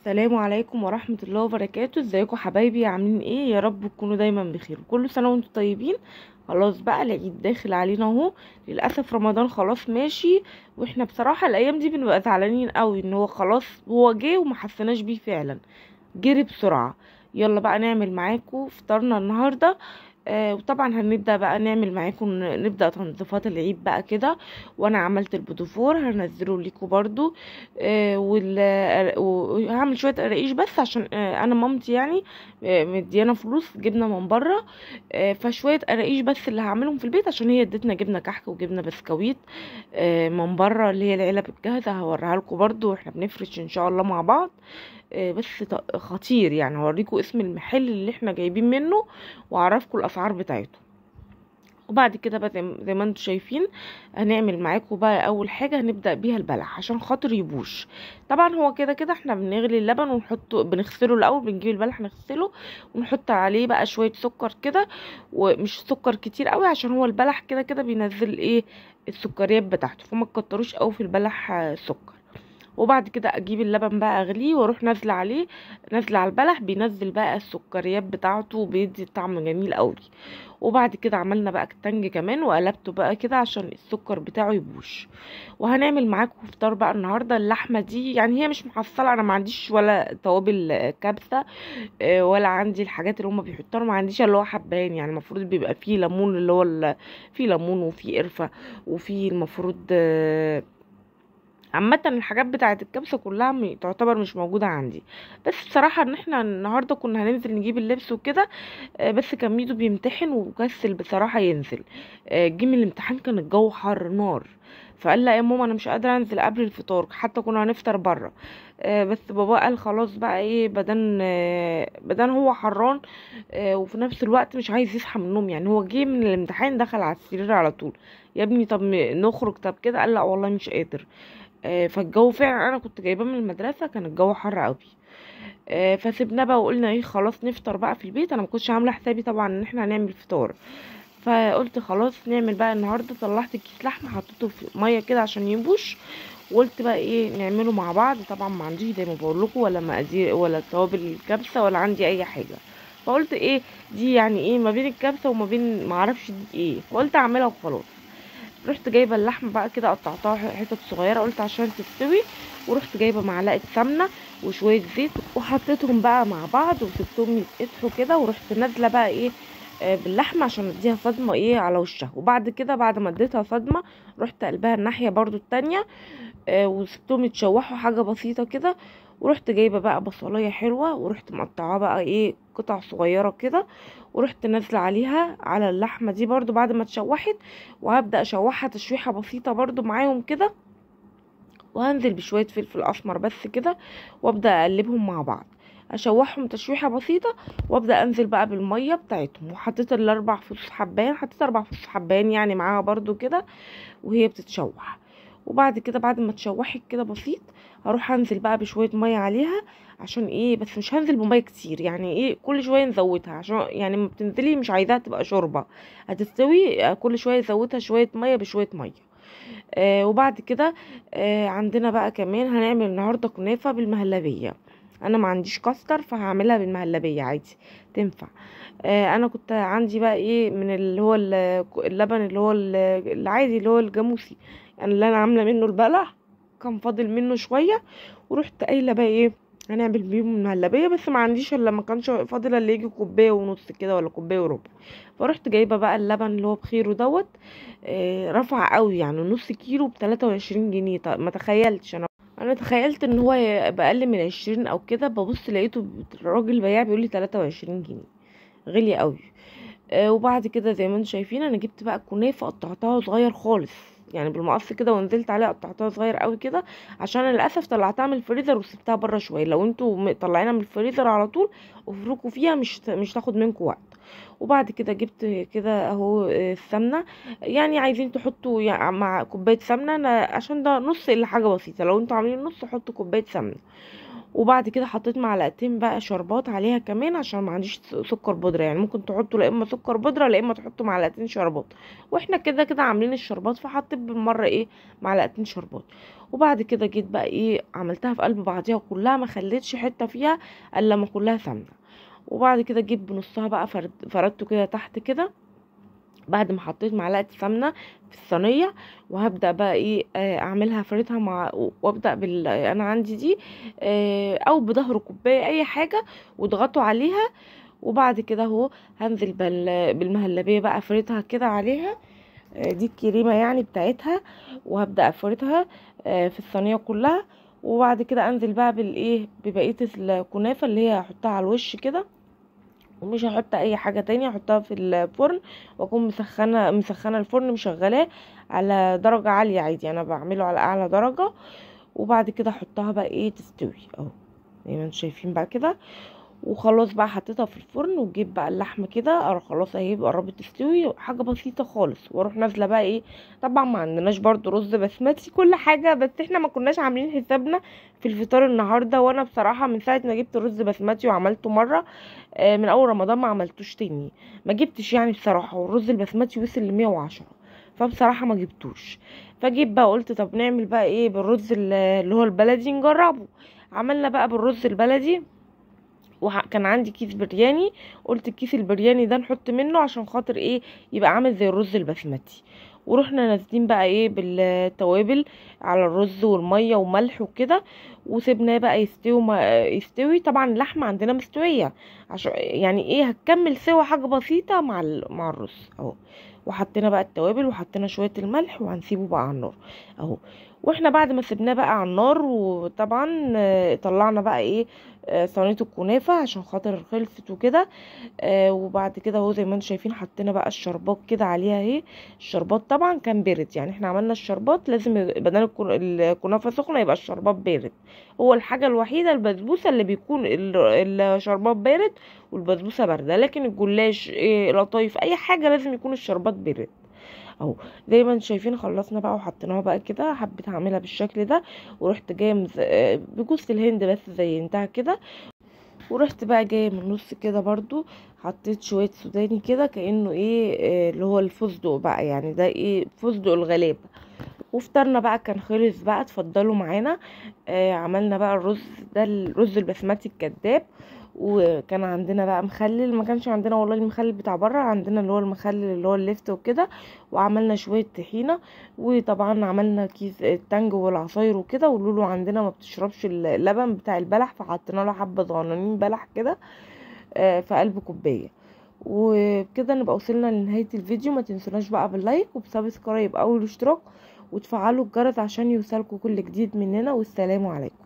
السلام عليكم ورحمة الله وبركاته. ازيكم حبايبي؟ عاملين ايه؟ يا رب تكونوا دايما بخير. كل سنة وانتم طيبين. خلاص بقى العيد داخل علينا اهو. للأسف رمضان خلاص ماشي، واحنا بصراحة الأيام دي بنبقى زعلانين قوي ان هو خلاص هو جه وما حسناش بيه فعلا، جري بسرعة. يلا بقى نعمل معاكم فطارنا النهاردة. وطبعا هنبدأ بقى نعمل معاكم، نبدأ تنظيفات العيد بقى كده. وانا عملت البوتفور هنزله لكم برضو. وهعمل شوية قراقيش بس عشان انا مامتي يعني مديانا فلوس جبنة من بره. فشوية قراقيش بس اللي هعملهم في البيت عشان هي ادتنا جبنة كحك وجبنة بسكويت من بره اللي هي العلب الجاهزة. هوريها لكم برضو واحنا بنفرش ان شاء الله مع بعض. بس خطير يعني. هوريكم اسم المحل اللي احنا جايبين منه واعرفكم الاسعار بتاعته. وبعد كده بقى زي ما انتم شايفين هنعمل معاكم بقى. اول حاجه هنبدا بيها البلح عشان خاطر يبوش. طبعا هو كده كده احنا بنغلي اللبن ونحطه، بنغسله الاول، بنجيب البلح نغسله ونحط عليه بقى شويه سكر كده، ومش سكر كتير قوي عشان هو البلح كده كده بينزل ايه السكريات بتاعته، فما تكتروش قوي في البلح سكر. وبعد كده اجيب اللبن بقى اغليه واروح نازله عليه، نازله على البلح، بينزل بقى السكريات بتاعته وبيدي طعم جميل قوي. وبعد كده عملنا بقى كتنج كمان وقلبته بقى كده عشان السكر بتاعه يبوش. وهنعمل معاكم فطار بقى النهارده. اللحمه دي يعني هي مش محصله، انا ما عنديش ولا توابل كبسه ولا عندي الحاجات اللي هما بيحطوها، ما عنديش اللي هو حبان. يعني المفروض بيبقى فيه ليمون، اللي هو فيه ليمون وفيه قرفه وفيه المفروض عامة الحاجات بتاعة الكبسة كلها تعتبر مش موجودة عندي. بس بصراحة ان احنا النهاردة كنا هننزل نجيب اللبس وكده، بس كان ميدو بيمتحن وكسل بصراحة ينزل. جه من الامتحان كان الجو حر نار، فقال لا يا ماما انا مش قادرة انزل قبل الفطار، حتى كنا هنفطر بره. بس بابا قال خلاص بقى ايه، بدن هو حران وفي نفس الوقت مش عايز يصحى من النوم. يعني هو جه من الامتحان دخل على السرير على طول، يا ابني طب نخرج طب كده، قال لا والله مش قادر. فالجو فعلا انا كنت جايباه من المدرسه كان الجو حر قوي. فسيبنا بقى وقلنا ايه خلاص نفطر بقى في البيت. انا ما كنتش عامله حسابي طبعا ان احنا هنعمل فطار، فقلت خلاص نعمل بقى النهارده. طلعت كيس لحمه حطيته في ميه كده عشان ينبش، وقلت بقى ايه نعمله مع بعض. طبعا ما عنديش زي ما بقول لكم ولا مقادير ولا توابل الكبسه ولا عندي اي حاجه، فقلت ايه دي يعني ايه ما بين الكبسه وما بين ما اعرفش دي ايه، فقلت اعملها وخلاص. رحت جايبه اللحمه بقى كده قطعتها حتت صغيره قلت عشان تستوي، ورحت جايبه معلقه سمنه وشويه زيت وحطيتهم بقى مع بعض وسبتهم يتقطعوا كده، ورحت نازله بقى ايه باللحمه عشان اديها صدمه ايه على وشها. وبعد كده بعد ما اديتها صدمه رحت قلبها الناحيه برضو التانية وسبتهم يتشوحوا حاجه بسيطه كده. ورحت جايبه بقى بصلايه حلوه ورحت مقطعاها بقى ايه قطع صغيره كده، ورحت نازله عليها على اللحمه دي برضو بعد ما اتشوحت. وهبدا اشوحها تشويحه بسيطه برضو معاهم كده، وهنزل بشويه فلفل اسمر بس كده، وابدا اقلبهم مع بعض اشوحهم تشويحه بسيطه. وابدا انزل بقى بالميه بتاعتهم، وحطيت الاربع فصوص حبان، حطيت 4 فصوص حبان يعني معاها برضو كده وهي بتتشوح. وبعد كده بعد ما تشوحت كده بسيط هروح انزل بقى بشويه ميه عليها عشان ايه، بس مش هنزل بميه كتير يعني ايه كل شويه نزودها عشان يعني ما بتنزلي مش عايزاها تبقى شوربه هتستوي. كل شويه زودها شويه ميه بشويه ميه. وبعد كده عندنا بقى كمان هنعمل النهارده كنافه بالمهلبيه. انا ما عنديش كاستر فهعملها بالمهلبيه عادي تنفع. انا كنت عندي بقى ايه من اللي هو اللبن اللي هو العادي اللي هو الجاموسي، يعني اللي انا عامله منه البلح كان فاضل منه شويه، ورحت قايله بقى ايه هنعمل بيهم المهلبيه. بس ما عنديش الا ما كانش فاضل اللي يجي كوبايه ونص كده ولا كوبايه وربع. فرحت جايبه بقى اللبن اللي هو بخيره دوت رفع قوي يعني نص كيلو ب23 جنيه. طب ما تخيلتش انا تخيلت ان هو يبقى اقل من 20 او كده، ببص لقيته الراجل بياع بيقول لي 23 جنيه، غالي قوي. وبعد كده زي ما انتم شايفين انا جبت بقى الكنافه قطعتها صغير خالص يعني بالمقص كده، ونزلت عليها قطعتها صغير قوي كده عشان للاسف طلعتها من الفريزر وسبتها بره شويه. لو انتوا طلعينها من الفريزر على طول افركوا فيها مش تاخد منكم وقت. وبعد كده جبت كده اهو السمنه، يعني عايزين تحطوا يعني مع كوبايه سمنه، انا عشان ده نص الا حاجه بسيطه، لو انتوا عاملين نص حطوا كوبايه سمنه. وبعد كده حطيت معلقتين بقى شربات عليها كمان عشان ما عنديش سكر بودره، يعني ممكن تحطوا لا اما سكر بودره لا اما تحطوا معلقتين شربات، واحنا كده كده عاملين الشربات فحطيت بالمره ايه معلقتين شربات. وبعد كده جيت بقى ايه عملتها في قلب بعضيها كلها، ما خليتش حته فيها الا لما كلها سمنه. وبعد كده جيت بنصها بقى فردته كده تحت كده بعد ما حطيت معلقه سمنه في الصينيه. وهبدا بقى ايه اعملها فردها مع، وابدا انا عندي دي او بظهر كوبايه اي حاجه واضغطوا عليها. وبعد كده اهو هنزل بالمهلبيه بقى افردها كده عليها، دي الكريمه يعني بتاعتها. وهبدا افردها في الصينيه كلها. وبعد كده انزل بقى بالايه ببقيه الكنافه اللي هي هحطها على الوش كده، ومش هحط اي حاجه تانية، احطها في الفرن واكون مسخنه الفرن مشغلاه على درجه عاليه عادي، انا بعمله على اعلى درجه. وبعد كده احطها بقى ايه تستوي اهو زي ما انتم شايفين بقى كده. وخلاص بقى حطيتها في الفرن، وجيب بقى اللحمه كده اروح خلاص اهي قربت تستوي، حاجه بسيطه خالص. واروح نازله بقى ايه، طبعا ما عندناش برضو رز بسمتي كل حاجه، بس احنا ما كناش عاملين حسابنا في الفطار النهارده. وانا بصراحه من ساعه ما جبت رز بسمتي وعملته مره من اول رمضان ما عملتوش تاني، ما جبتش يعني بصراحه. والرز البسمتي وصل ل 110، فبصراحه ما جبتوش. فجيت بقى قلت طب نعمل بقى ايه بالرز اللي هو البلدي نجربه. عملنا بقى بالرز البلدي، وكان عندي كيس برياني، قلت الكيس البرياني ده نحط منه عشان خاطر ايه يبقى عامل زي الرز البسمتي. ورحنا نازلين بقى ايه بالتوابل على الرز والميه وملح وكده، وسيبناه بقى يستوي. طبعا اللحمه عندنا مستويه عشان يعني ايه هتكمل سوا حاجه بسيطه مع الرز اهو. وحطينا بقى التوابل وحطينا شويه الملح وهنسيبه بقى على النار اهو. واحنا بعد ما سيبناه بقى على النار، وطبعا طلعنا بقى ايه صينيه الكنافه عشان خاطر خلصت وكده. وبعد كده اهو زي ما انتم شايفين حطينا بقى الشربات كده عليها اهي. الشربات طبعا كان بارد، يعني احنا عملنا الشربات لازم بدل الكنافه سخنه يبقى الشربات بارد. هو الحاجه الوحيده البسبوسه اللي بيكون الشربات بارد والبسبوسه بارده، لكن الجلاش إيه لطايف اي حاجه لازم يكون الشربات بارد اهو. زي ما انتم شايفين خلصنا بقى وحطيناها بقى كده، حبيت اعملها بالشكل ده. ورحت جايه بجوز الهند بس زينتها كده. ورحت بقى جايه من النص كده برضو حطيت شويه سوداني كده كانه ايه اللي هو الفستق بقى، يعني ده ايه فستق الغلاب. وفطرنا بقى كان خلص بقى، اتفضلوا معانا. عملنا بقى الرز ده الرز البسمتي الكداب. وكان عندنا بقى مخلل، ما كانش عندنا والله المخلل بتاع بره، عندنا اللي هو المخلل اللي هو اللفت وكده. وعملنا شويه طحينه. وطبعا عملنا كيس التانج والعصاير وكده. ولولو عندنا ما بتشربش اللبن بتاع البلح، فحطينا له حبه صغننين بلح كده في قلب كوبايه. وبكده نبقى وصلنا لنهايه الفيديو. ما تنسوناش بقى باللايك وبسبسكرايب او الاشتراك، وتفعلوا الجرس عشان يوصلكوا كل جديد مننا. والسلام عليكم.